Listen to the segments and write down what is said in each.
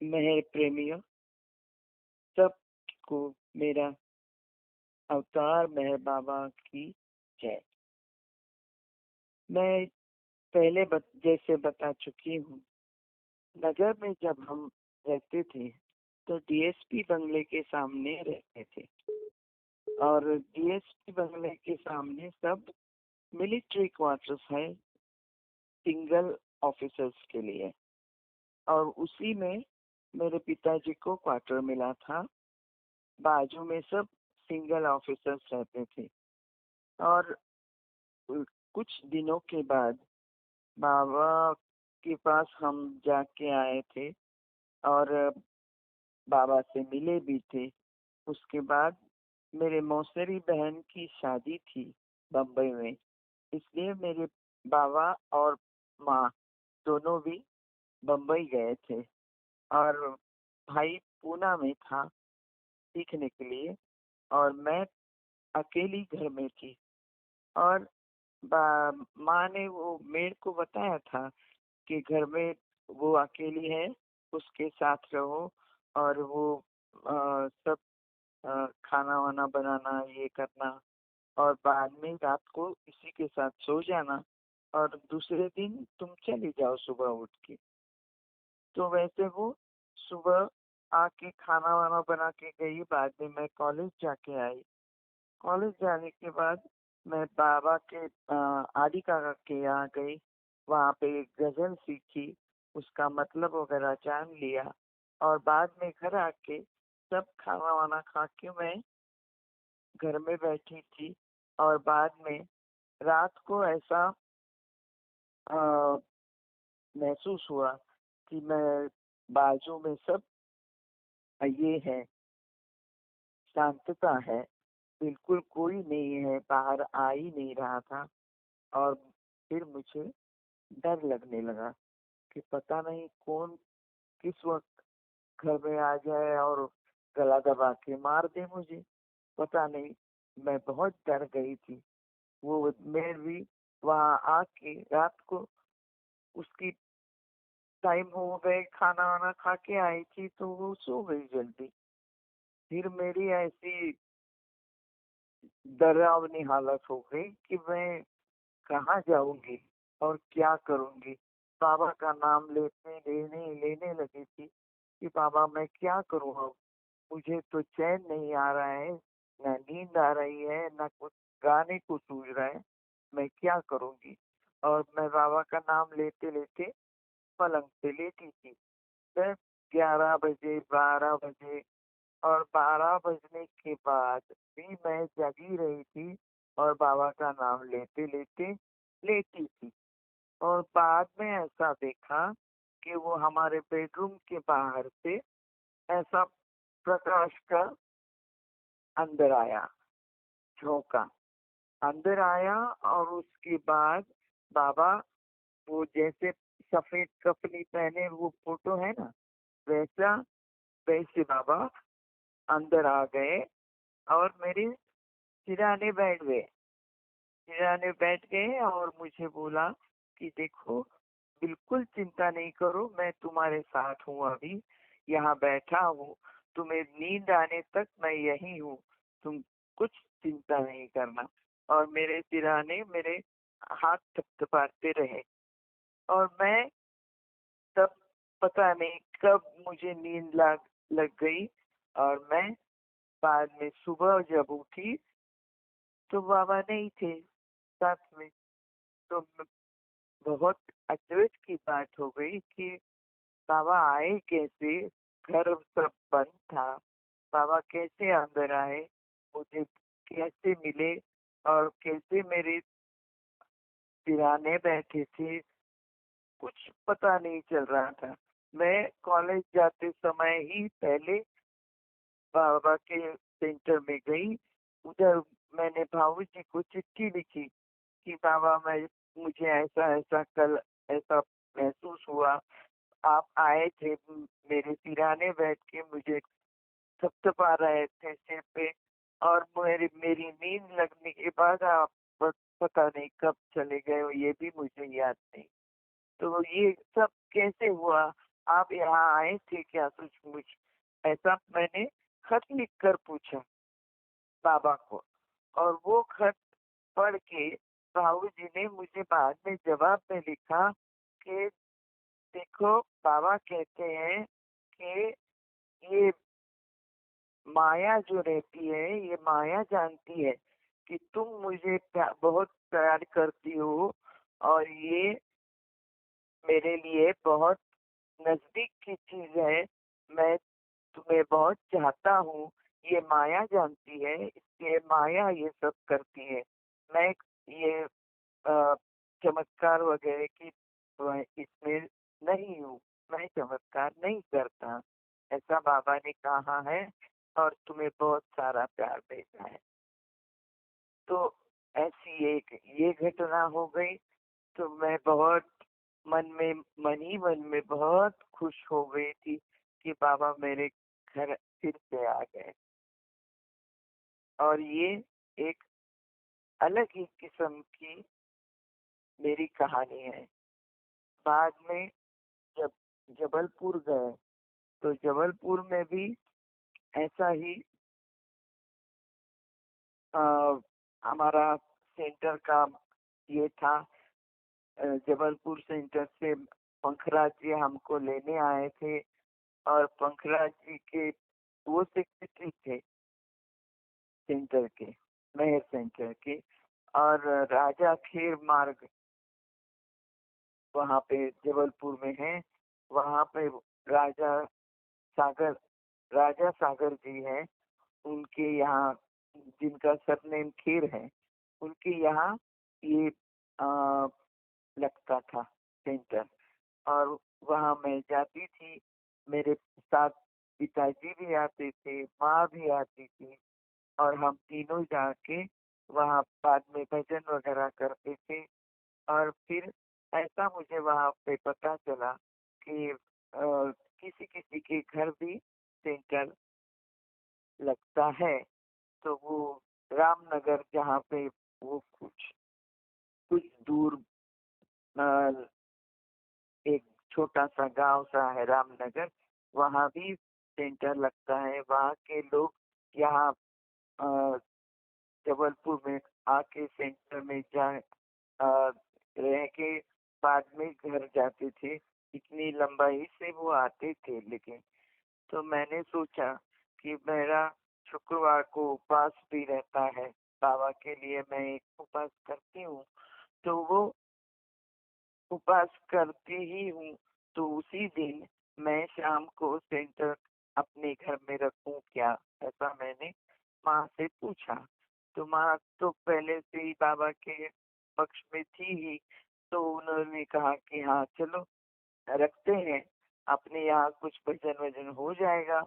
मेरे प्रेमियों, सबको मेरा अवतार मेहर बाबा की जय। मैं पहले जैसे बता चुकी हूँ, नगर में जब हम रहते थे तो डीएसपी बंगले के सामने रहते थे और डीएसपी बंगले के सामने सब मिलिट्री क्वार्टर्स है सिंगल ऑफिसर्स के लिए, और उसी में मेरे पिताजी को क्वार्टर मिला था। बाजू में सब सिंगल ऑफिसर्स रहते थे। और कुछ दिनों के बाद बाबा के पास हम जाके आए थे और बाबा से मिले भी थे। उसके बाद मेरे मौसेरी बहन की शादी थी बम्बई में, इसलिए मेरे बाबा और माँ दोनों भी बम्बई गए थे और भाई पूना में था सीखने के लिए, और मैं अकेली घर में थी। और माँ ने वो मेरे को बताया था कि घर में वो अकेली है, उसके साथ रहो, और वो सब खाना वाना बनाना ये करना, और बाद में रात को इसी के साथ सो जाना और दूसरे दिन तुम चली जाओ सुबह उठ के। तो वैसे वो सुबह आके खाना वाना बना के गई। बाद में मैं कॉलेज जाके आई। कॉलेज जाने के बाद मैं बाबा के आदि काका के यहाँ गई। वहाँ पे एक गजल सीखी, उसका मतलब वगैरह जान लिया, और बाद में घर आके सब खाना वाना खा के मैं घर में बैठी थी। और बाद में रात को ऐसा अ, महसूस हुआ कि मैं बाजू में सब ये है, शांतता है, बिल्कुल कोई नहीं है, बाहर आ ही नहीं रहा था। और फिर मुझे डर लगने लगा कि पता नहीं कौन किस वक्त घर में आ जाए और गला दबा के मार दे मुझे, पता नहीं। मैं बहुत डर गई थी। वो मैं भी वहां आके रात को उसकी टाइम हो गए, खाना वाना खा के आई थी तो वो सो गई जल्दी। फिर मेरी ऐसी डरावनी हालत हो गई कि मैं कहाँ जाऊंगी और क्या करूंगी। बाबा का नाम लेते लेने लेने लगी थी कि बाबा मैं क्या करूँ अब, मुझे तो चैन नहीं आ रहा है, न नींद आ रही है, न कुछ गाने को सूझ रहा है, मैं क्या करूंगी। और मैं बाबा का नाम लेते लेते पलंग पे लेटी थी। फिर 11 बजे, 12 बजे, और 12 बजने के बाद भी मैं जगी रही थी और बाबा का नाम लेते लेते लेटी थी। और बाद में ऐसा देखा कि वो हमारे बेडरूम के बाहर से ऐसा प्रकाश का अंदर आया, झोंका अंदर आया। और उसके बाद बाबा वो जैसे सफेद कफनी पहने वो फोटो है ना, वैसा वैसे बाबा अंदर आ गए और मेरे सिरहाने बैठ गए। सिरहाने बैठ गए और मुझे बोला कि देखो, बिल्कुल चिंता नहीं करो, मैं तुम्हारे साथ हूँ, अभी यहाँ बैठा हूँ, तुम्हें नींद आने तक मैं यही हूँ, तुम कुछ चिंता नहीं करना। और मेरे सिरहाने मेरे हाथ थपथपाते रहे। और मैं तब पता नहीं कब मुझे नींद लग गई। और मैं बाद में सुबह जब उठी तो बाबा नहीं थे साथ में। तो बहुत अचरज की बात हो गई कि बाबा आए कैसे, घर सब बंद था, बाबा कैसे अंदर आए, मुझे कैसे मिले, और कैसे मेरे सिरहाने बैठे थे, कुछ पता नहीं चल रहा था। मैं कॉलेज जाते समय ही पहले बाबा के सेंटर में गई। उधर मैंने भाऊजी को चिट्ठी लिखी कि बाबा मैं मुझे ऐसा ऐसा कल ऐसा महसूस हुआ, आप आए थे, मेरे सिरहाने बैठ के मुझे थपथपा रहे थे सिर पे, और मेरी मेरी नींद लगने के बाद आप पता नहीं कब चले गए हो, ये भी मुझे याद नहीं। तो ये सब कैसे हुआ, आप यहाँ आए थे क्या सचमुच? ऐसा मैंने खत लिख कर पूछा बाबा को। और वो खत पढ़ के भाऊ जी ने मुझे बाद में जवाब में लिखा कि देखो, बाबा कहते हैं कि ये माया जो रहती है, ये माया जानती है कि तुम मुझे बहुत प्यार करती हो, और ये मेरे लिए बहुत नजदीक की चीज है। मैं तुम्हें बहुत चाहता हूँ। ये माया जानती है, इसलिए माया ये सब करती है। मैं ये चमत्कार वगैरह की इसमें नहीं हूँ। मैं चमत्कार नहीं करता, ऐसा बाबा ने कहा है, और तुम्हें बहुत सारा प्यार भेजा है। तो ऐसी एक ये घटना हो गई। तो मैं बहुत मन ही मन में बहुत खुश हो गई थी कि बाबा मेरे घर फिर से आ गए। और ये एक अलग ही किस्म की मेरी कहानी है। बाद में जब जबलपुर गए, तो जबलपुर में भी ऐसा ही आ, हमारा सेंटर का ये था। जबलपुर सेंटर से पंखराज जी हमको लेने आए थे, और पंखराज जी के वो सेक्रेटरी थे सेंटर के, मेयर सेंटर के। और राजा खेर मार्ग वहाँ पे जबलपुर में है। वहाँ पे राजा सागर राजा सागर जी हैं, उनके यहाँ, जिनका सरनेम खेर है, उनके यहाँ ये आ, लगता था सेंटर। और वहाँ मैं जाती थी, मेरे साथ पिताजी भी आते थे, माँ भी आती थी, और हम तीनों जाके वहाँ बाद में भजन वगैरह करते थे। और फिर ऐसा मुझे वहाँ पे पता चला कि किसी किसी के घर भी सेंटर लगता है। तो वो रामनगर, जहाँ पे वो कुछ कुछ दूर अ, एक छोटा सा गांव सा है रामनगर, वहाँ भी सेंटर लगता है। वहाँ के लोग यहाँ अ, जबलपुर में आके सेंटर में रह के बाद में घर जाते थे। इतनी लंबाई से वो आते थे। लेकिन तो मैंने सोचा कि मेरा शुक्रवार को उपवास भी रहता है, बाबा के लिए मैं एक उपवास करती हूँ। तो वो उपवास करती ही हूँ, तो उसी दिन मैं शाम को सेंटर अपने घर में रखूं क्या, ऐसा मैंने माँ से पूछा। तो माँ तो पहले से ही बाबा के पक्ष में थी ही, तो उन्होंने कहा कि हाँ चलो रखते हैं, अपने यहाँ कुछ भजन वजन हो जाएगा,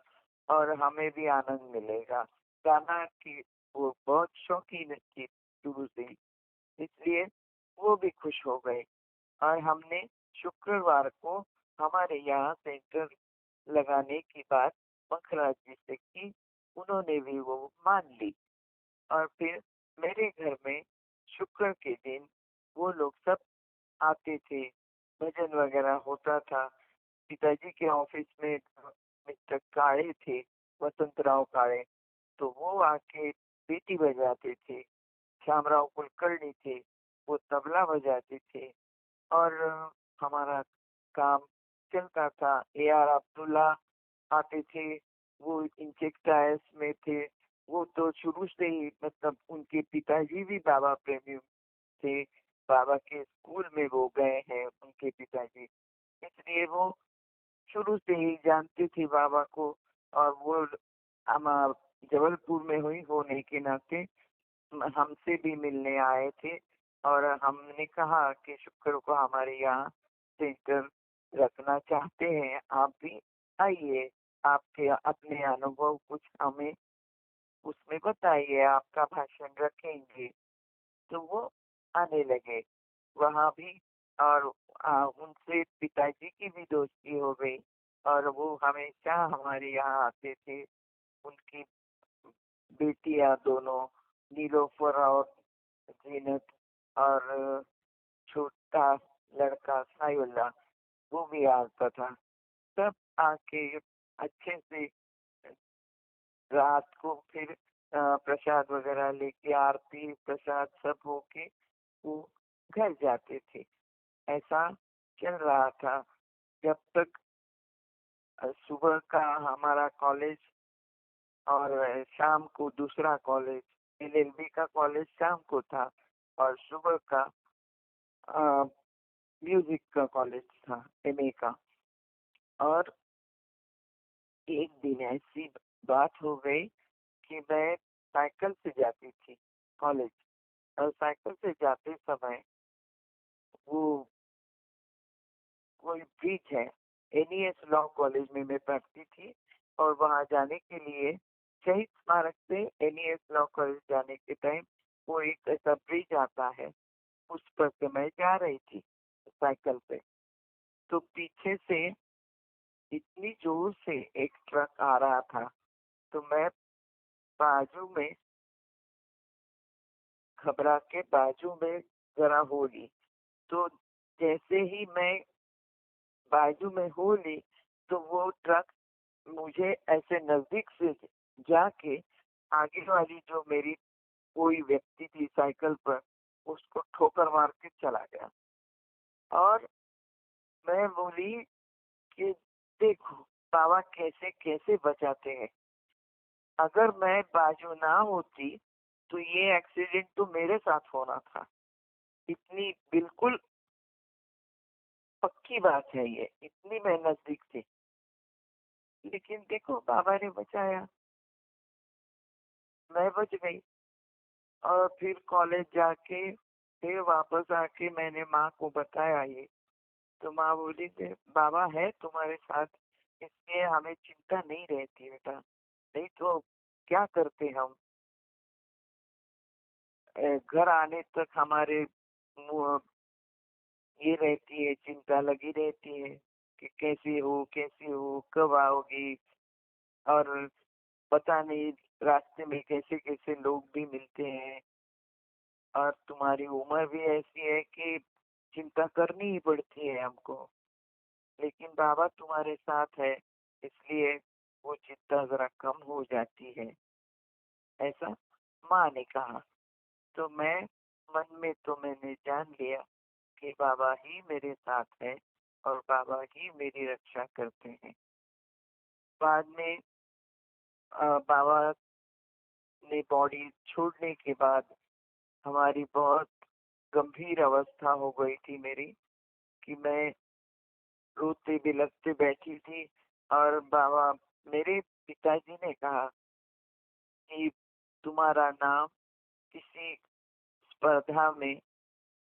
और हमें भी आनंद मिलेगा। गाना की वो बहुत शौकीन थी शुरू से ही, इसलिए वो भी खुश हो गए। और हमने शुक्रवार को हमारे यहाँ सेंटर लगाने की बात पंखराज जी से की। उन्होंने भी वो मान ली। और फिर मेरे घर में शुक्र के दिन वो लोग सब आते थे, भजन वगैरह होता था। पिताजी के ऑफिस में मिस्टर काळे थे, वसंत राव काळे, तो वो आके पेटी बजाते थे। श्यामराव कुलकर्णी थे, वो तबला बजाते थे। और हमारा काम चलता था। ए आर अब्दुल्ला आते थे, वो इंचेक टायर्स में थे। वो तो शुरू से ही, मतलब उनके पिताजी भी बाबा प्रेमी थे, बाबा के स्कूल में वो गए हैं उनके पिताजी, इसलिए वो शुरू से ही जानते थे बाबा को। और वो हम जबलपुर में हुई होने के नाते हमसे भी मिलने आए थे। और हमने कहा कि शुक्र को हमारे यहाँ सेंटर रखना चाहते हैं, आप भी आइए, आपके अपने अनुभव कुछ हमें उसमें बताइए, आपका भाषण रखेंगे। तो वो आने लगे वहाँ भी। और उनसे पिताजी की भी दोस्ती हो गई, और वो हमेशा हमारे यहाँ आते थे। उनकी बेटियां दोनों, नीलोफर और जीनत, और छोटा लड़का साइउल्लाह, वो भी आता था। सब आके अच्छे से रात को फिर प्रसाद वगैरह लेके आरती प्रसाद सब होके वो घर जाते थे। ऐसा चल रहा था जब तक सुबह का हमारा कॉलेज और शाम को दूसरा कॉलेज एलएलबी का कॉलेज शाम को था और सुबह का म्यूजिक का कॉलेज था एमए का। और एक दिन ऐसी बात हो गई कि मैं साइकिल से जाती थी कॉलेज और साइकिल से जाते समय वो कोई ब्रिज है एनईएस लॉ कॉलेज में मैं पढ़ती थी और वहां जाने के लिए शहीद स्मारक से एनईएस लॉ कॉलेज जाने के टाइम वो एक ऐसा ब्रिज आता है उस पर से मैं जा रही थी साइकिल पे। तो पीछे से इतनी जोर से एक ट्रक आ रहा था तो मैं बाजू में घबरा के बाजू में जरा हो ली। तो जैसे ही मैं बाजू में हो ली तो वो ट्रक मुझे ऐसे नजदीक से जाके आगे वाली जो मेरी कोई व्यक्ति थी साइकिल पर उसको ठोकर मार के चला गया। और मैं बोली कि देखो बाबा कैसे कैसे बचाते हैं। अगर मैं बाजू ना होती तो ये एक्सीडेंट तो मेरे साथ होना था। इतनी बिल्कुल पक्की बात है ये, इतनी मैं नजदीक थी। लेकिन देखो बाबा ने बचाया, मैं बच गई। और फिर कॉलेज जाके फिर वापस आके मैंने माँ को बताया ये। तो माँ बोली कि बाबा है तुम्हारे साथ इसलिए हमें चिंता नहीं रहती बेटा, नहीं तो क्या करते हम। घर आने तक हमारे ये रहती है, चिंता लगी रहती है कि कैसी हो कब आओगी। और पता नहीं रास्ते में कैसे कैसे लोग भी मिलते हैं और तुम्हारी उम्र भी ऐसी है कि चिंता करनी ही पड़ती है हमको। लेकिन बाबा तुम्हारे साथ है इसलिए वो चिंता जरा कम हो जाती है, ऐसा माँ ने कहा। तो मैं मन में तो मैंने जान लिया कि बाबा ही मेरे साथ है और बाबा ही मेरी रक्षा करते हैं। बाद में बाबा ने बॉडी छोड़ने के बाद हमारी बहुत गंभीर अवस्था हो गई थी मेरी कि मैं रोते बिलखते बैठी थी। और बाबा मेरे पिताजी ने कहा कि तुम्हारा नाम किसी स्पर्धा में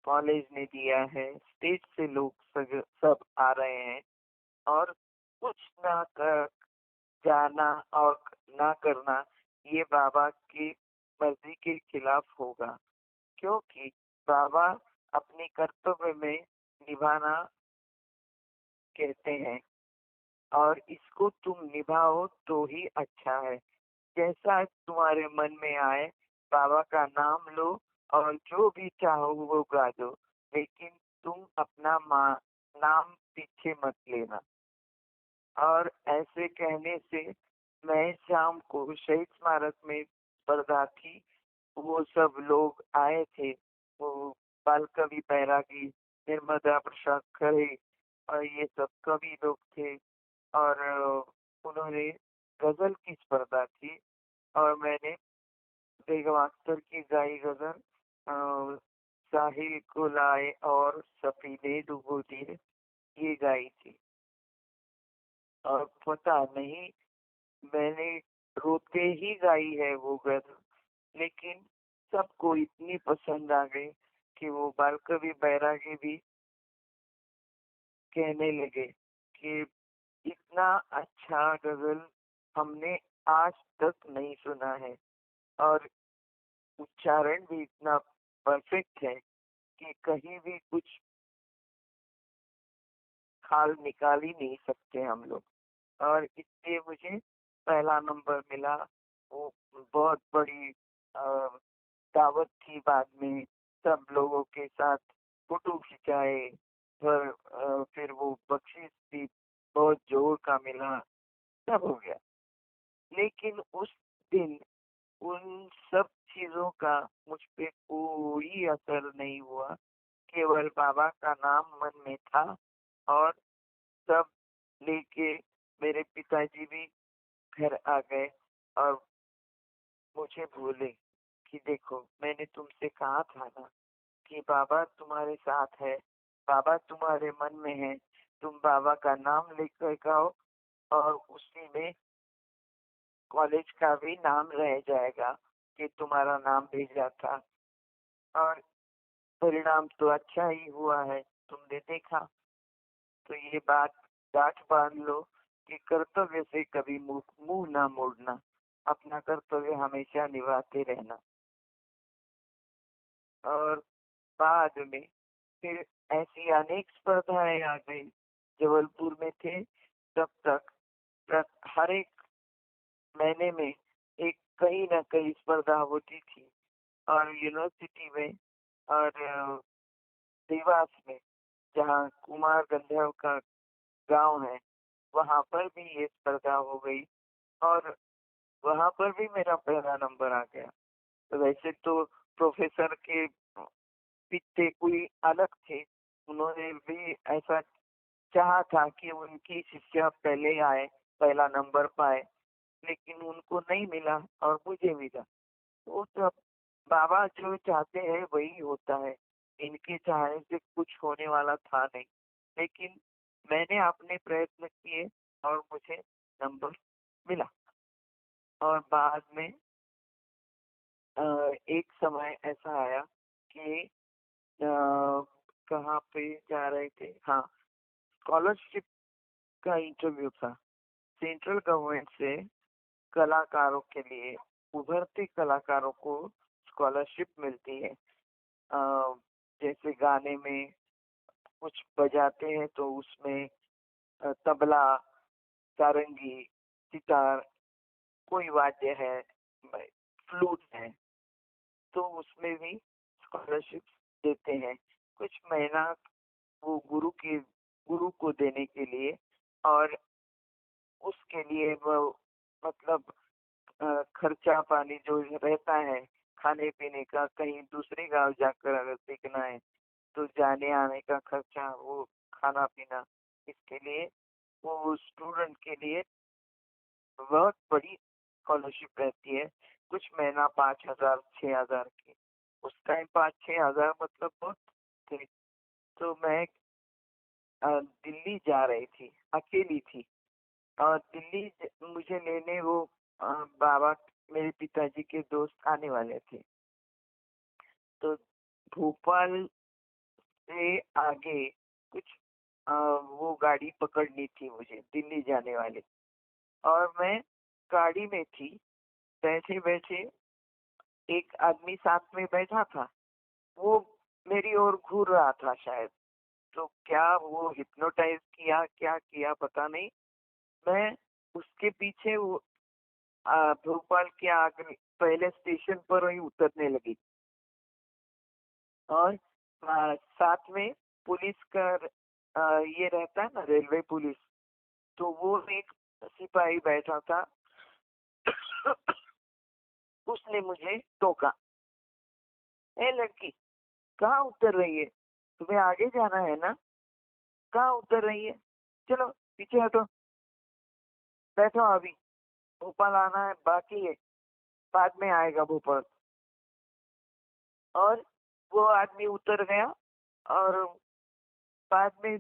कॉलेज ने दिया है, स्टेट से लोग सब आ रहे हैं और कुछ ना कर जाना और ना करना ये बाबा की मर्जी के खिलाफ होगा। क्योंकि बाबा अपने कर्तव्य में निभाना कहते हैं और इसको तुम निभाओ तो ही अच्छा है। जैसा तुम्हारे मन में आए बाबा का नाम लो और जो भी चाहो वो गा दो, लेकिन तुम अपना नाम पीछे मत लेना। और ऐसे कहने से मैं शाम को शहीद स्मारक में स्पर्धा थी, वो सब लोग आए थे। वो बाल कवि बैरागी निर्मदा प्रसाद खरे और ये सब कवि लोग थे। और उन्होंने गजल की स्पर्धा थी और मैंने बेगम अख्तर की गाई गजल साहिल को लाए और सफीने डुबो दिए ये गाई थी। और पता नहीं मैंने रोते ही गाई है वो गजल, लेकिन सबको इतनी पसंद आ गई कि वो बाल कवि बैरागी भी कहने लगे कि इतना अच्छा गजल हमने आज तक नहीं सुना है और उच्चारण भी इतना परफेक्ट है कि कहीं भी कुछ खाल निकाल ही नहीं सकते हम लोग। और इसलिए मुझे पहला नंबर मिला। वो बहुत बड़ी दावत थी, बाद में सब लोगों के साथ फोटो खिंचाए। फिर वो बख्शीश थी बहुत जोर का मिला, सब हो गया। लेकिन उस दिन उन सब चीजों का मुझ पे कोई असर नहीं हुआ। केवल बाबा का नाम मन में था, और सब लेके मेरे पिताजी भी घर आ गए और मुझे बोले कि देखो, मैंने तुमसे कहा था ना कि बाबा तुम्हारे साथ है, बाबा तुम्हारे मन में है, तुम बाबा का नाम लेकर गाओ और उसी में कॉलेज का भी नाम रह जाएगा कि तुम्हारा नाम भेजा था। और परिणाम तो अच्छा ही हुआ है, तुमने देखा। तो ये बात गांठ बांध लो कि कर्तव्य से कभी मुंह मुंह ना मोड़ना, अपना कर्तव्य हमेशा निभाते रहना। और बाद में फिर ऐसी अनेक स्पर्धाएं आ गई। जबलपुर में थे तब तक हर एक महीने में एक कहीं ना कहीं स्पर्धा होती थी। और यूनिवर्सिटी में और देवास में, जहाँ कुमार गंधर्व का गांव है, वहां पर भी ये स्पर्धा हो गई और वहां पर भी मेरा पहला नंबर आ गया। तो वैसे तो प्रोफेसर के पिता कोई अलग थे, उन्होंने भी ऐसा चाहा था कि उनकी शिष्या पहले आए, पहला नंबर पाए, लेकिन उनको नहीं मिला और मुझे मिला। तो सब बाबा जो चाहते हैं वही होता है, इनके चाहने से कुछ होने वाला था नहीं। लेकिन मैंने अपने प्रयत्न किए और मुझे नंबर मिला। और बाद में एक समय ऐसा आया कि कहाँ पे जा रहे थे, हाँ, स्कॉलरशिप का इंटरव्यू था। सेंट्रल गवर्नमेंट से कलाकारों के लिए, उभरते कलाकारों को स्कॉलरशिप मिलती है। जैसे गाने में कुछ बजाते हैं तो उसमें तबला, सारंगी, सितार, कोई वाद्य है, फ्लूट है, तो उसमें भी स्कॉलरशिप देते हैं। कुछ महीना वो गुरु को देने के लिए, और उसके लिए वो मतलब खर्चा पानी जो रहता है, खाने पीने का, कहीं दूसरे गांव जाकर अगर सीखना है तो जाने आने का खर्चा, वो खाना पीना, इसके लिए वो स्टूडेंट के लिए बहुत बड़ी स्कॉलरशिप रहती है। कुछ महीना 5,000 6,000 की। उस टाइम 5-6 हजार मतलब बहुत थे। तो मैं दिल्ली जा रही थी, अकेली थी। और दिल्ली मुझे लेने वो बाबा, मेरे पिताजी के दोस्त आने वाले थे। तो भोपाल से आगे कुछ वो गाड़ी पकड़नी थी मुझे, दिल्ली जाने वाली। और मैं गाड़ी में थी, बैठे बैठे एक आदमी साथ में बैठा था, वो मेरी ओर घूर रहा था शायद। तो क्या वो हिप्नोटाइज किया, क्या किया पता नहीं, मैं उसके पीछे वो भोपाल के आगे पहले स्टेशन पर ही उतरने लगी। और साथ में पुलिस का ये रहता है ना, रेलवे पुलिस, तो वो एक सिपाही बैठा था। उसने मुझे टोका, ए लड़की, कहाँ उतर रही है? तुम्हें आगे जाना है ना, कहाँ उतर रही है? चलो पीछे हटो, बैठो, अभी भोपाल आना है बाकी है, बाद में आएगा भोपाल। और वो आदमी उतर गया। और बाद में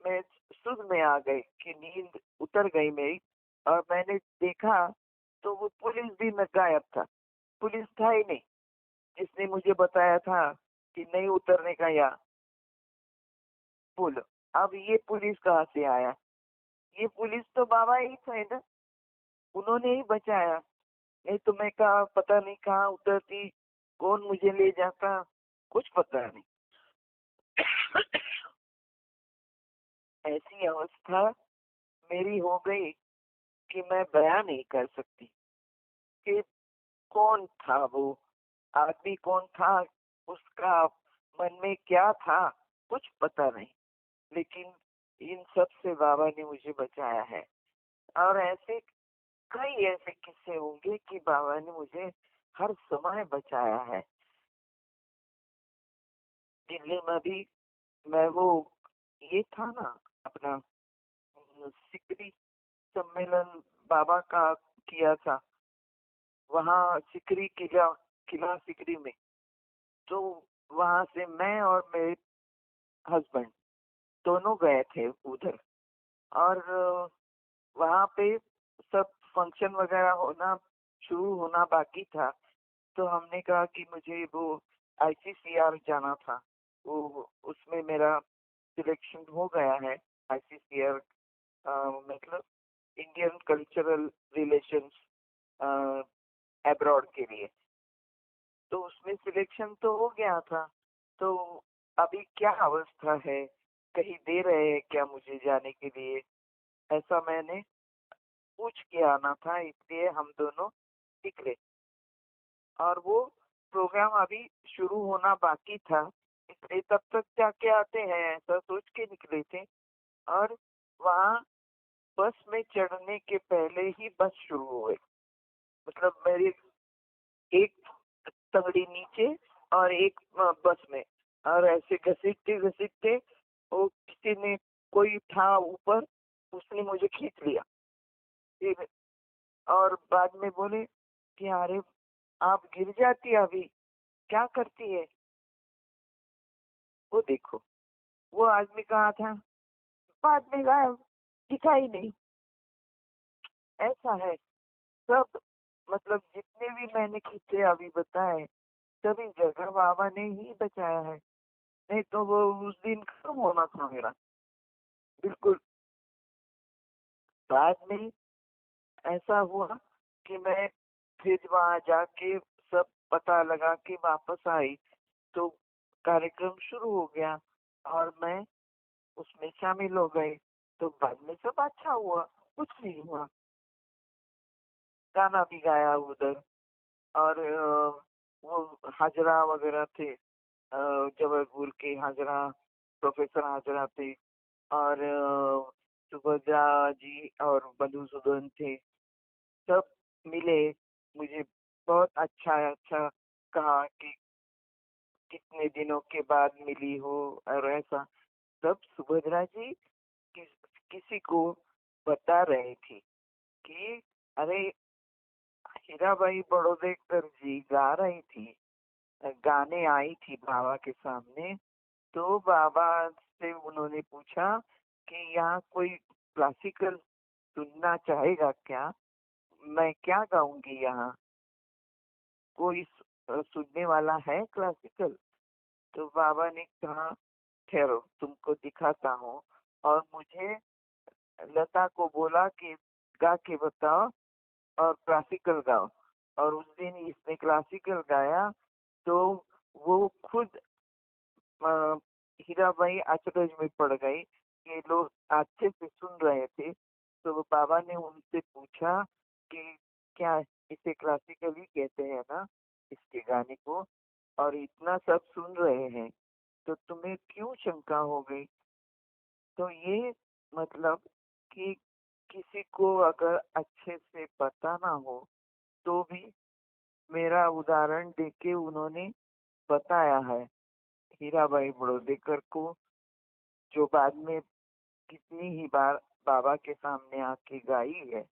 मैं सुध में आ गई कि नींद उतर गई मेरी। और मैंने देखा तो वो पुलिस भी न गायब था, पुलिस था ही नहीं जिसने मुझे बताया था कि नहीं उतरने का। या बोलो, अब ये पुलिस कहाँ से आया? ये पुलिस तो बाबा ही थे ना, उन्होंने ही बचाया। नहीं तो मैं कहा, पता नहीं कहाँ उतरती, कौन मुझे ले जाता, कुछ पता नहीं। ऐसी अवस्था मेरी हो गई कि मैं बयान नहीं कर सकती कि कौन था वो आदमी, कौन था, उसका मन में क्या था, कुछ पता नहीं। लेकिन इन सब से बाबा ने मुझे बचाया है। और ऐसे कई ऐसे किस्से होंगे कि बाबा ने मुझे हर समय बचाया है। दिल्ली में भी मैं वो ये था ना अपना सिकरी सम्मेलन बाबा का किया था, वहाँ सिकरी किला किला सिकरी में। तो वहां से मैं और मेरे हस्बैंड दोनों गए थे उधर। और वहां पे सब फंक्शन वगैरह होना शुरू होना बाकी था। तो हमने कहा कि मुझे वो आईसीसीआर जाना था, वो उसमें मेरा सिलेक्शन हो गया है। आईसीसीआर मतलब इंडियन कल्चरल रिलेशंस अब्रॉड के लिए। तो उसमें सिलेक्शन तो हो गया था। तो अभी क्या अवस्था है, कहीं दे रहे हैं क्या मुझे जाने के लिए, ऐसा मैंने पूछ के आना था, इसलिए हम दोनों निकले। और वो प्रोग्राम अभी शुरू होना बाकी था, इसलिए तब तक जाके आते हैं ऐसा सोच के निकले थे। और वहाँ बस में चढ़ने के पहले ही बस शुरू हो गई। मतलब मेरी एक तगड़ी नीचे और एक बस में, और ऐसे घसीटते घसीटते वो किसी ने कोई था ऊपर, उसने मुझे खींच लिया। फिर और बाद में बोले कि अरे आप गिर जाती अभी, क्या करती है। वो देखो, वो आदमी कहाँ था, बाद में गायब, दिखाई नहीं। ऐसा है सब। मतलब जितने भी मैंने किस्से अभी बताए, सभी जगह बाबा ने ही बचाया है, नहीं तो वो उस दिन खत्म होना था मेरा बिल्कुल। बाद में ऐसा हुआ कि मैं फिर वहां जाके सब पता लगा के वापस आई, तो कार्यक्रम शुरू हो गया और मैं उसमें शामिल हो गई। तो बाद में सब अच्छा हुआ, कुछ नहीं हुआ। गाना भी गाया उधर। और वो हाजरा वगैरह थे, जबलपुर के हाजरा, प्रोफेसर हाजरा थे। और सुभद्रा जी और मधुसूदन थे, सब मिले। मुझे बहुत अच्छा अच्छा कहा कि कितने दिनों के बाद मिली हो, और ऐसा सब सुभद्रा जी किसी को बता रहे थी कि अरे हीराबाई बड़ौदेकर जी गा रही थी, गाने आई थी बाबा के सामने। तो बाबा से उन्होंने पूछा कि यहाँ कोई क्लासिकल सुनना चाहेगा क्या, मैं क्या गाऊंगी यहाँ, कोई सुनने वाला है क्लासिकल। तो बाबा ने कहा ठहरो तुमको दिखाता हूँ। और मुझे लता को बोला कि गा के बताओ और क्लासिकल गाओ। और उस दिन इसने क्लासिकल गाया। तो वो खुद अ, हीराबाई अचरज में पड़ गई, ये लोग अच्छे से सुन रहे थे। तो वो बाबा ने उनसे पूछा कि क्या इसे क्लासिकल ही कहते हैं ना, इसके गाने को, और इतना सब सुन रहे हैं, तो तुम्हें क्यों शंका हो गई। तो ये मतलब कि किसी को अगर अच्छे से पता ना हो तो भी मेरा उदाहरण देके उन्होंने बताया है हीराबाई बड़ौदेकर को, जो बाद में कितनी ही बार बाबा के सामने आके गाई है।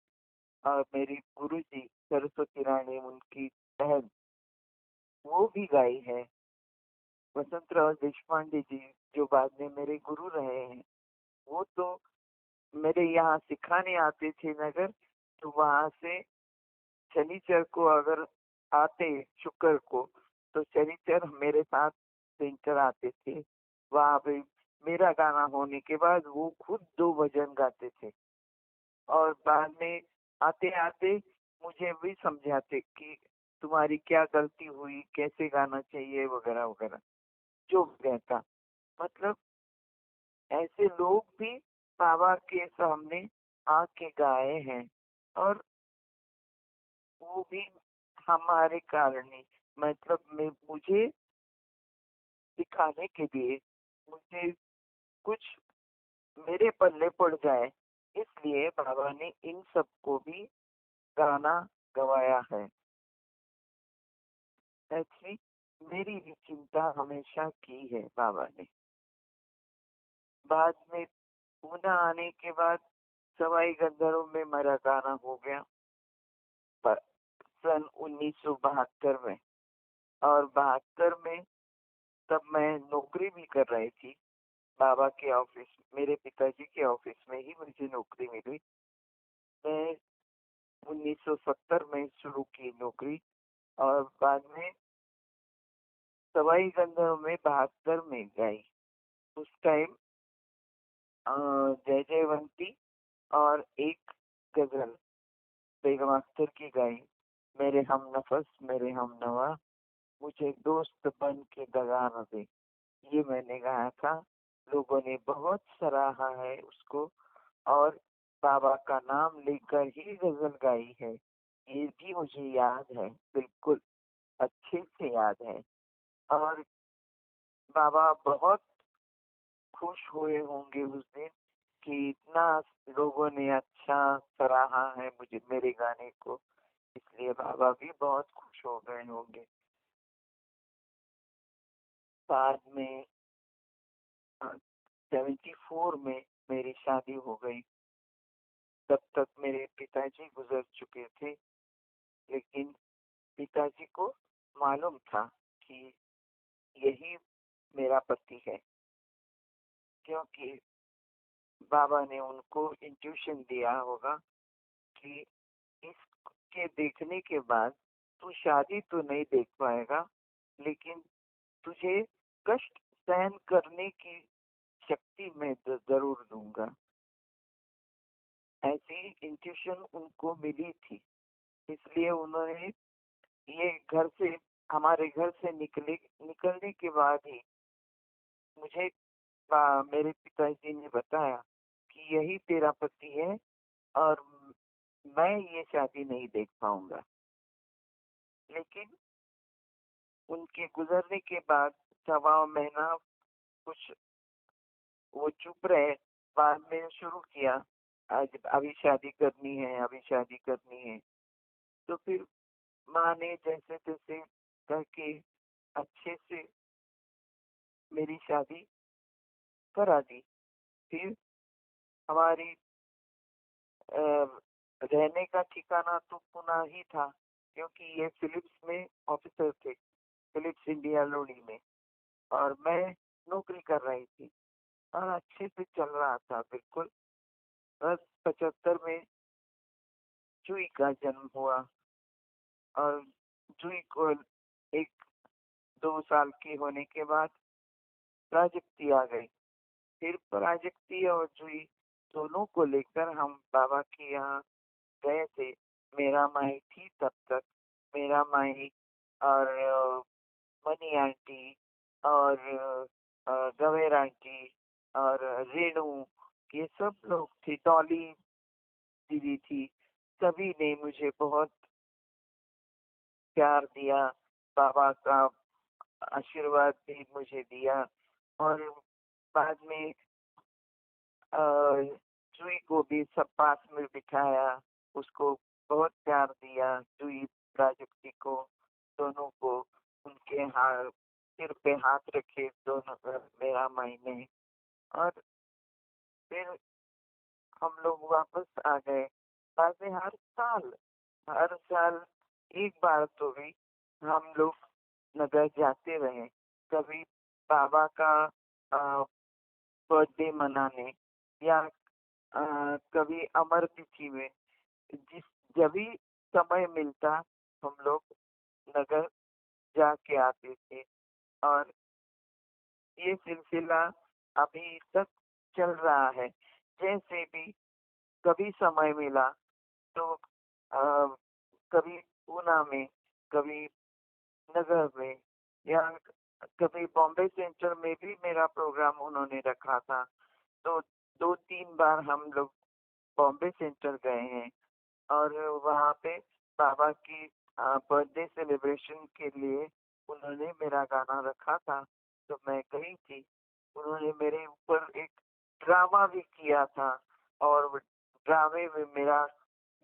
और मेरी गुरु जी सरस्वती रानी उनकी बहन, वो भी गाई है। वसंतराव देशपांडे जी जो बाद में मेरे गुरु रहे हैं, वो तो मेरे यहाँ सिखाने आते थे नगर। तो वहां से शनिचर को अगर आते, शुक्र को, तो शनिचर मेरे साथ सेंटर आते थे। वहां पे मेरा गाना होने के बाद वो खुद दो भजन गाते थे। और बाद में आते आते मुझे भी समझाते कि तुम्हारी क्या गलती हुई, कैसे गाना चाहिए वगैरह वगैरह, जो भी रहता। मतलब ऐसे लोग भी बाबा के सामने आके गाए हैं। और वो भी हमारे कारण ही, मतलब मैं मुझे दिखाने के लिए, मुझे कुछ मेरे पल्ले पड़ जाए, इसलिए बाबा ने इन सबको भी गाना गवाया है। ऐसी मेरी भी चिंता हमेशा की है बाबा ने। बाद में पूना आने के बाद सवाई गंधर्व में मेरा गाना हो गया सन 1972 में। और 72 में तब मैं नौकरी भी कर रही थी बाबा के ऑफिस, मेरे पिताजी के ऑफिस में ही मुझे नौकरी मिली। मैं 1970 में शुरू की नौकरी, और बाद में सवाई गंधर्व में 72 में गई। उस टाइम जय जयवंती और एक गजल बेगम अख्तर की गाई, मेरे हम नफस मेरे हम नवा, मुझे दोस्त बन के दगा न दे। ये मैंने गाया था, लोगों ने बहुत सराहा है उसको, और बाबा का नाम लेकर ही गजल गाई है। ये भी मुझे याद है, बिल्कुल अच्छे से याद है। और बाबा बहुत खुश हुए होंगे उस दिन कि इतना लोगों ने अच्छा सराहा है मुझे, मेरे गाने को, इसलिए बाबा भी बहुत खुश हो गए होंगे। बाद में 74 में मेरी शादी हो गई। तब तक मेरे पिताजी गुजर चुके थे, लेकिन पिताजी को मालूम था कि यही मेरा पति है, क्योंकि बाबा ने उनको इंट्यूशन दिया होगा कि इसके देखने के बाद तू शादी तो नहीं देख पाएगा, लेकिन तुझे कष्ट सहन करने की शक्ति मैं जरूर दूंगा। ऐसी इंट्यूशन उनको मिली थी, इसलिए उन्होंने ये घर से हमारे घर से निकलने के बाद ही मुझे मेरे पिताजी ने बताया कि यही तेरा पति है, और मैं ये शादी नहीं देख पाऊंगा। लेकिन उनके गुजरने के बाद 1.25 महीना कुछ वो चुप रहे। बाद में शुरू किया, आज अभी शादी करनी है, अभी शादी करनी है। तो फिर माँ ने जैसे तैसे करके अच्छे से मेरी शादी करा दी। फिर हमारी रहने का ठिकाना तो पुणे ही था, क्योंकि ये फिलिप्स में ऑफिसर थे, फिलिप्स इंडिया लोनी में, और मैं नौकरी कर रही थी और अच्छे से चल रहा था बिल्कुल। बस 75 में जुई का जन्म हुआ, और जुई को 1-2 साल की होने के बाद प्राजक्ति आ गई। फिर प्राजक्ति और जुई दोनों को लेकर हम बाबा के यहाँ गए थे। मेरा माई थी तब तक, मेरा माई और मनी आंटी और गवेर आंटी और रेणु, ये सब लोग थे, डॉली दीदी थी। सभी ने मुझे बहुत प्यार दिया, बाबा का आशीर्वाद भी मुझे दिया। और बाद में जुई को भी सब पास में बिठाया, उसको बहुत प्यार दिया, जुई प्राजक्ति को, दोनों को उनके हाथ सिर पे हाथ रखे दोनों, मेरा मायने। और फिर हम लोग वापस आ गए। बाद में हर साल एक बार तो भी हम लोग नगर जाते रहे, कभी बाबा का बर्थडे मनाने, या कभी अमर तिथि में, जिस जब भी समय मिलता हम लोग नगर जाके आते थे। और ये सिलसिला अभी तक चल रहा है। जैसे भी कभी समय मिला तो कभी पूना में, कभी नगर में, या कभी बॉम्बे सेंटर में भी मेरा प्रोग्राम उन्होंने रखा था। तो 2-3 बार हम लोग बॉम्बे सेंटर गए हैं, और वहाँ पे बाबा की बर्थडे सेलिब्रेशन के लिए उन्होंने मेरा गाना रखा था, तो मैं गई थी। उन्होंने मेरे ऊपर एक ड्रामा भी किया था। और ड्रामे में मेरा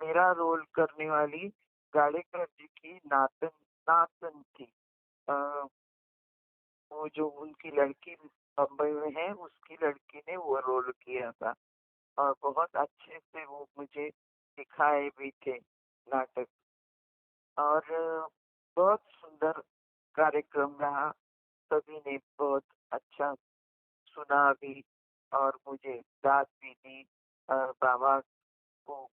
मेरा रोल करने वाली गाड़ेकर जी की नातन नातन थी। अ, वो जो उनकी लड़की बम्बई में है, उसकी लड़की ने वो रोल किया था। और बहुत अच्छे से वो मुझे सिखाए भी थे नाटक। और बहुत सुंदर कार्यक्रम रहा। सभी ने बहुत अच्छा सुना भी और मुझे दाद भी दी। बाबा को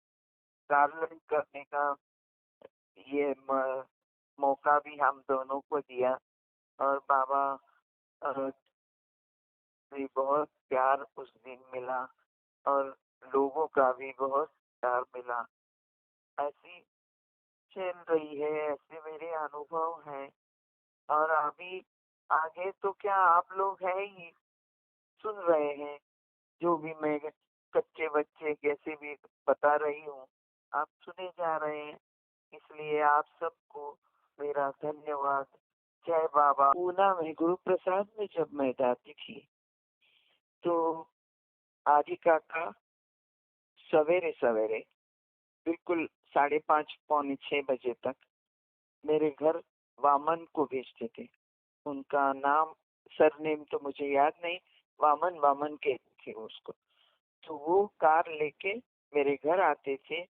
गार्लन करने का ये मौका भी हम दोनों को दिया। और बाबा अ, से बहुत प्यार उस दिन मिला और लोगों का भी बहुत प्यार मिला। ऐसी चल रही है, ऐसे मेरे अनुभव हैं। और अभी आगे तो क्या, आप लोग हैं ही, सुन रहे हैं जो भी मैं कच्चे बच्चे कैसे भी बता रही हूँ, आप सुने जा रहे हैं। इसलिए आप सबको मेरा धन्यवाद। जय बाबा। पूना में गुरु प्रसाद में जब मैं जाती थी तो आदि काका सवेरे सवेरे बिल्कुल 5:30 6 बजे तक मेरे घर वामन को भेजते थे। उनका नाम सरनेम तो मुझे याद नहीं, वामन वामन कहते थे उसको। तो वो कार लेके मेरे घर आते थे।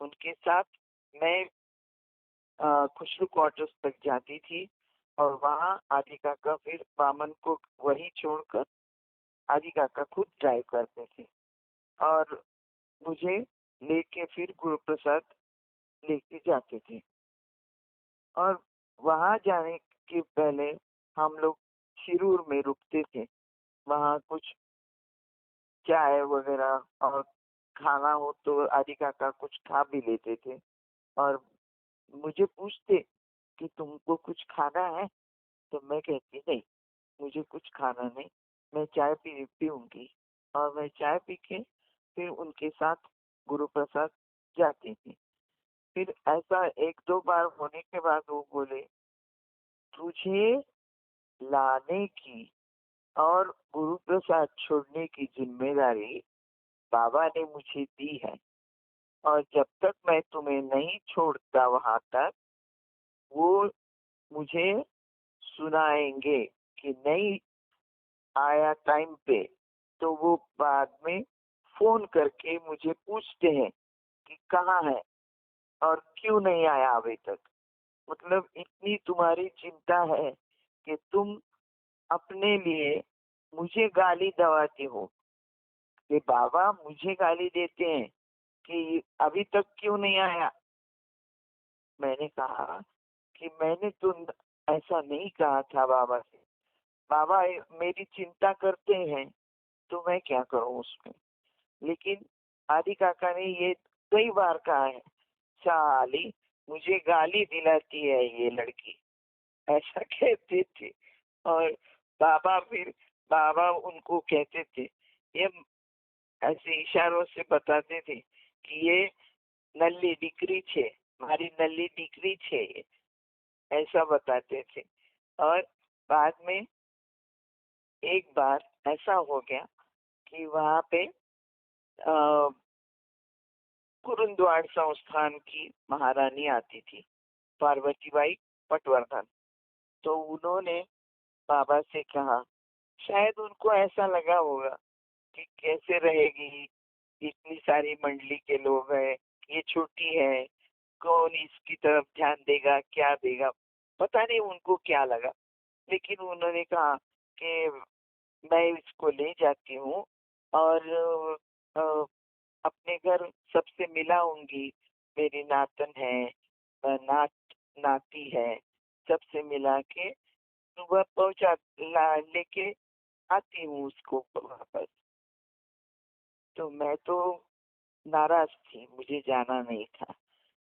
उनके साथ मैं खुसरू क्वार्टर्स तक जाती थी। और वहाँ आदि काका फिर वामन को वही छोड़कर आदि काका खुद ड्राइव करते थे और मुझे लेके फिर गुरु प्रसाद लेके जाते थे। और वहां जाने के पहले हम लोग शिरूर में रुकते थे। वहां कुछ चाय वगैरह और खाना हो तो आदि काका कुछ खा भी लेते थे। और मुझे पूछते कि तुमको कुछ खाना है, तो मैं कहती नहीं, मुझे कुछ खाना नहीं, मैं चाय पीऊंगी। और मैं चाय पी के फिर उनके साथ गुरु प्रसाद जाती थी। फिर ऐसा एक दो बार होने के बाद वो बोले, तुझे लाने की और गुरु प्रसाद छोड़ने की जिम्मेदारी बाबा ने मुझे दी है। और जब तक मैं तुम्हें नहीं छोड़ता वहां तक, वो मुझे सुनाएंगे कि नहीं आया टाइम पे। तो वो बाद में फोन करके मुझे पूछते हैं कि कहाँ है और क्यों नहीं आया अभी तक। मतलब इतनी तुम्हारी चिंता है कि तुम अपने लिए मुझे गाली दवाती हो। कि बाबा मुझे गाली देते हैं कि अभी तक क्यों नहीं आया। मैंने कहा कि मैंने तो ऐसा नहीं कहा था बाबा से। बाबा मेरी चिंता करते हैं तो मैं क्या करूं उसमें। लेकिन आदि काका ने ये कई बार कहा है, साली मुझे गाली दिलाती है ये लड़की, ऐसा कहते थे। और बाबा उनको कहते थे, ये ऐसे इशारों से बताते थे कि ये नल्ली डिक्री छे, मारी नल्ली डिक्री छे ये, ऐसा बताते थे। और बाद में एक बार ऐसा हो गया कि वहां पे कुरुंदवाड़ संस्थान की महारानी आती थी, पार्वतीबाई पटवर्धन। तो उन्होंने बाबा से कहा, शायद उनको ऐसा लगा होगा कि कैसे रहेगी, इतनी सारी मंडली के लोग हैं, ये छोटी है, कौन इसकी तरफ ध्यान देगा, क्या देगा, पता नहीं उनको क्या लगा। लेकिन उन्होंने कहा कि मैं इसको ले जाती हूँ और अ, अपने घर सबसे मिलाऊंगी। मेरी नातन है, नात नाती है, सबसे मिला के सुबह पहुंचा लेके आती हूँ उसको वापस। तो मैं तो नाराज थी, मुझे जाना नहीं था।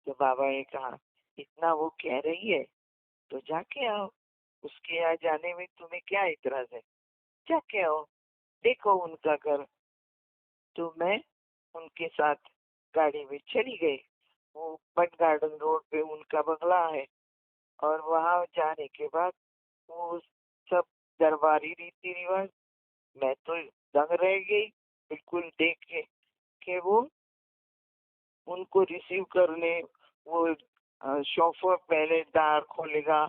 तो बाबा ने कहा, इतना वो कह रही है तो जाके आओ, उसके यहाँ जाने में तुम्हें क्या इतराज है, जाके आओ, देखो उनका घर। तो मैं उनके साथ गाड़ी में चली गई। वो बट गार्डन रोड पे उनका बंगला है। और वहां जाने के बाद वो सब दरबारी रीति रिवाज, मैं तो दंग रह गई। बिल्कुल देखे कि वो उनको रिसीव करने वो शोफर पहले द्वार खोलेगा,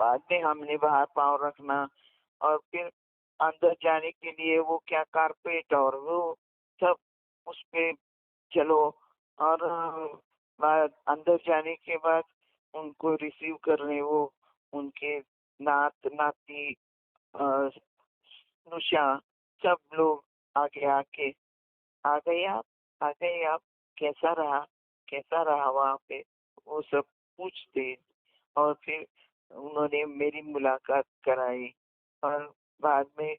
बाद में हमने बाहर पाँव रखना, और फिर अंदर जाने के लिए वो क्या कारपेट और वो सब उस पे चलो, और बाद अंदर जाने के बाद उनको रिसीव करने वो उनके नात नाती नुषा सब लोग आगे आके आ गए आप, कैसा रहा, कैसा रहा वहाँ पे, वो सब पूछते। और फिर उन्होंने मेरी मुलाकात कराई, और बाद में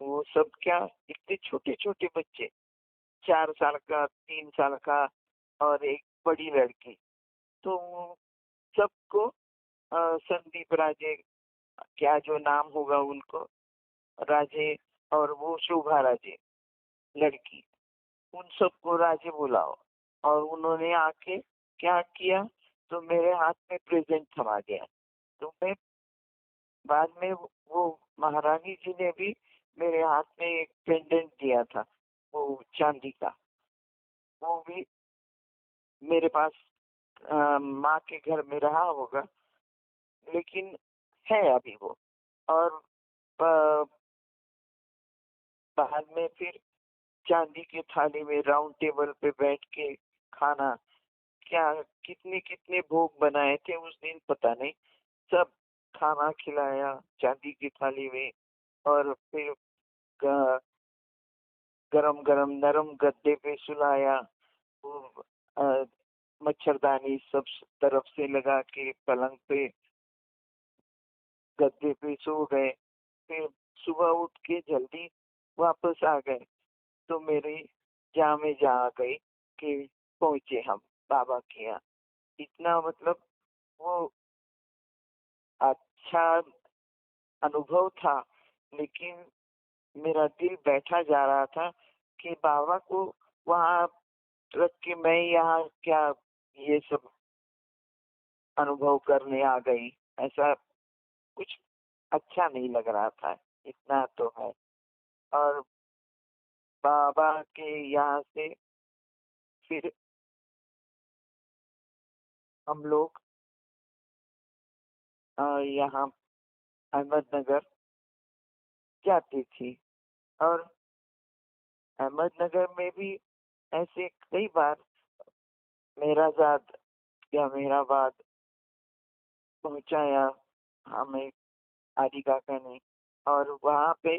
वो सब क्या, इतने छोटे छोटे बच्चे, 4 साल का, 3 साल का, और एक बड़ी लड़की, तो वो सबको संदीप राजे, क्या जो नाम होगा उनको, राजे, और वो शोभा राजे लड़की, उन सबको राजे बुलाओ। और उन्होंने आके क्या किया, तो मेरे हाथ में प्रेजेंट थमा दिया। तो मैं बाद में वो महारानी जी ने भी मेरे हाथ में एक पेंडेंट दिया था, वो चांदी का, वो भी मेरे पास माँ के घर में रहा होगा, लेकिन है अभी वो। और बाद में फिर चांदी की थाली में राउंड टेबल पे बैठ के खाना, क्या कितने कितने भोग बनाए थे उस दिन पता नहीं, सब खाना खिलाया चांदी की थाली में। और फिर गरम गरम नरम गद्दे पे सुलाया, वो अ, मच्छरदानी सब तरफ से लगा के पलंग पे गद्दे पे सो गए। फिर सुबह उठ के जल्दी वापस आ गए, तो मेरी जान में जा आ गई कि पहुंचे हम बाबा के यहाँ। इतना मतलब वो अच्छा अनुभव था, लेकिन मेरा दिल बैठा जा रहा था कि बाबा को वहां रख के मैं यहाँ क्या ये सब अनुभव करने आ गई, ऐसा कुछ अच्छा नहीं लग रहा था, इतना तो है। और बाबा के यहाँ से फिर हम लोग यहाँ अहमदनगर जाती थी। और अहमदनगर में भी ऐसे कई बार मेहराजाद या मेहराबाद पहुंचाया हमें आदि काका ने, और वहाँ पे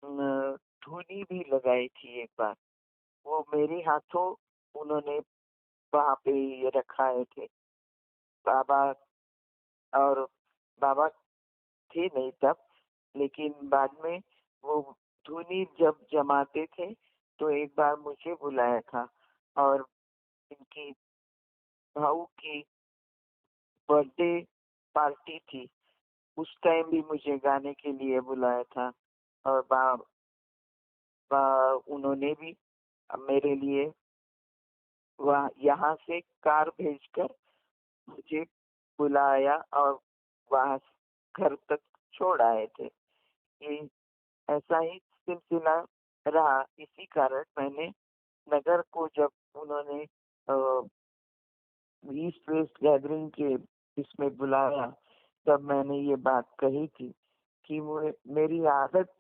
धुनी भी लगाई थी एक बार, वो मेरे हाथों उन्होंने वहाँ पे ये रखाए थे। बाबा, और बाबा थे नहीं तब, लेकिन बाद में वो धुनी जब जमाते थे तो एक बार मुझे बुलाया था। और इनकी भाऊ की बर्थडे पार्टी थी, उस टाइम भी मुझे गाने के लिए बुलाया था। और उन्होंने भी मेरे लिए वहाँ यहाँ से कार भेजकर मुझे बुलाया और वहाँ घर तक छोड़ आए थे। ये ऐसा ही सिलसिला रहा। इसी कारण मैंने नगर को जब उन्होंने ईस्ट वेस्ट गैदरिंग के इसमें बुलाया, तब मैंने ये बात कही थी कि मेरी आदत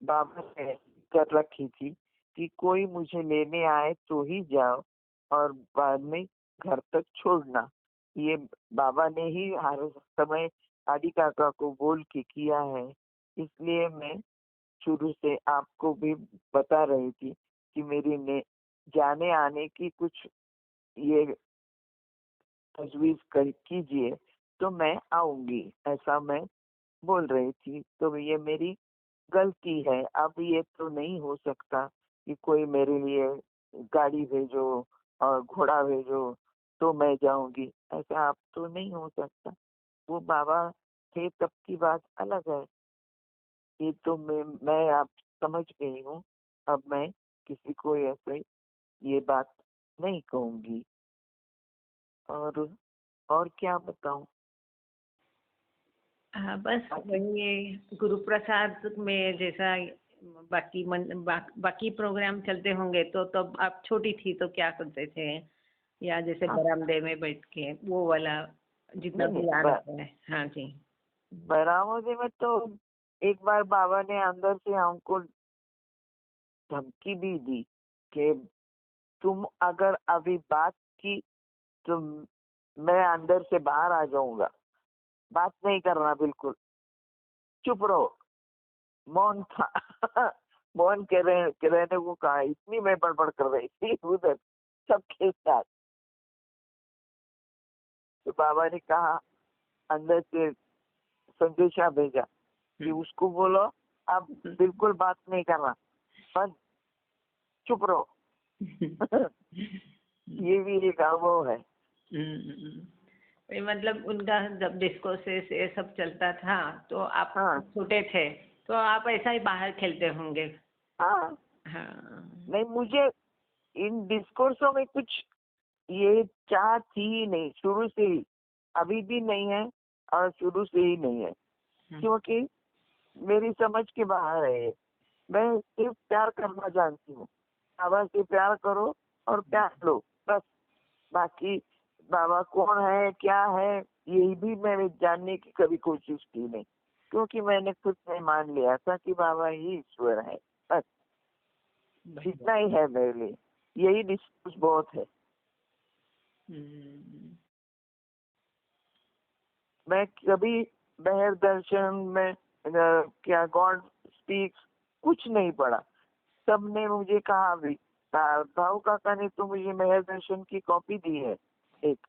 बाबा ने कर रखी थी कि कोई मुझे लेने आए तो ही जाओ, और बाद में घर तक छोड़ना। ये बाबा ने ही हर समय आदि काका को बोल के किया है। इसलिए मैं शुरू से आपको भी बता रही थी कि मेरी ने जाने आने की कुछ ये तजवीज कर कीजिए, तो मैं आऊंगी, ऐसा मैं बोल रही थी। तो ये मेरी गलती है। अब ये तो नहीं हो सकता कि कोई मेरे लिए गाड़ी भेजो और घोड़ा भेजो तो मैं जाऊंगी, ऐसा अब तो नहीं हो सकता। वो बाबा थे तब की बात अलग है। ये तो मैं आप समझ गई हूँ। अब मैं किसी को ऐसे ये बात नहीं कहूंगी। और क्या बताऊं। हाँ, बस वही गुरु प्रसाद में जैसा बाकी प्रोग्राम चलते होंगे तो तब आप छोटी थी तो क्या करते थे, या जैसे हाँ बरामदे में बैठ के वो वाला जितना नहीं भी नहीं याद आता है? हाँ जी। बरामदे में तो एक बार बाबा ने अंदर से हमको धमकी भी दी कि तुम अगर अभी बात की तो मैं अंदर से बाहर आ जाऊंगा, बात नहीं करना, बिल्कुल चुप रहो। मौन था। मौन के रहने को कहा, इतनी मैं बड़बड़ कर रही थी उधर सबके साथ। तो बाबा ने कहा, अंदर से संदेशा भेजा कि उसको बोलो अब बिल्कुल बात नहीं करना, बस चुप रहो। ये भी एक अनुभव है। मतलब उनका जब डिस्कोर्सेस ये सब चलता था तो आप हाँ छोटे थे तो आप ऐसा ही बाहर खेलते होंगे? हाँ हाँ। नहीं, मुझे इन डिस्कोर्सों में कुछ ये चाह थी ही नहीं शुरू से ही, अभी भी नहीं है और शुरू से ही नहीं है, क्योंकि मेरी समझ के बाहर है ये। मैं सिर्फ प्यार करना जानती हूँ। बाबा से प्यार करो और प्यार लो, बस। बाकी बाबा कौन है क्या है यही भी मैंने जानने की कभी कोशिश की नहीं, क्योंकि मैंने खुद में मान लिया था कि बाबा ही ईश्वर है, बस इतना ही है मेरे लिए। यही डिस्कोर्स बहुत है। मैं कभी बहर दर्शन में क्या गॉड स्पीक्स कुछ नहीं पढ़ा। सबने मुझे कहा भी, भाऊ काका ने तो मुझे मेहर दर्शन की कॉपी दी है, एक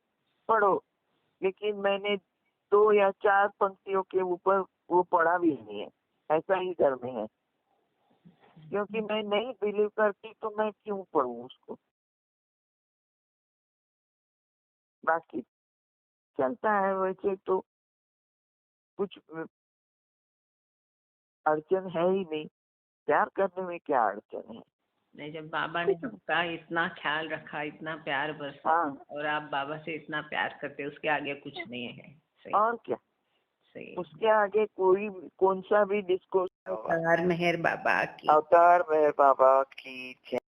पढ़ो, लेकिन मैंने 2 या 4 पंक्तियों के ऊपर वो पढ़ा भी नहीं है। ऐसा ही घर में है, क्योंकि मैं नहीं बिलीव करती तो मैं क्यों पढ़ूं उसको। बाकी चलता है वैसे तो, कुछ अड़चन है ही नहीं। प्यार करने में क्या अड़चन है? नहीं, जब बाबा ने आपका इतना ख्याल रखा, इतना प्यार बरसा, हाँ और आप बाबा से इतना प्यार करते, उसके आगे कुछ नहीं है। सही। और क्या, सही। उसके आगे कोई कौन सा भी डिस्कोर्स। अवतार मेहर बाबा की। अवतार मेहर बाबा की जय।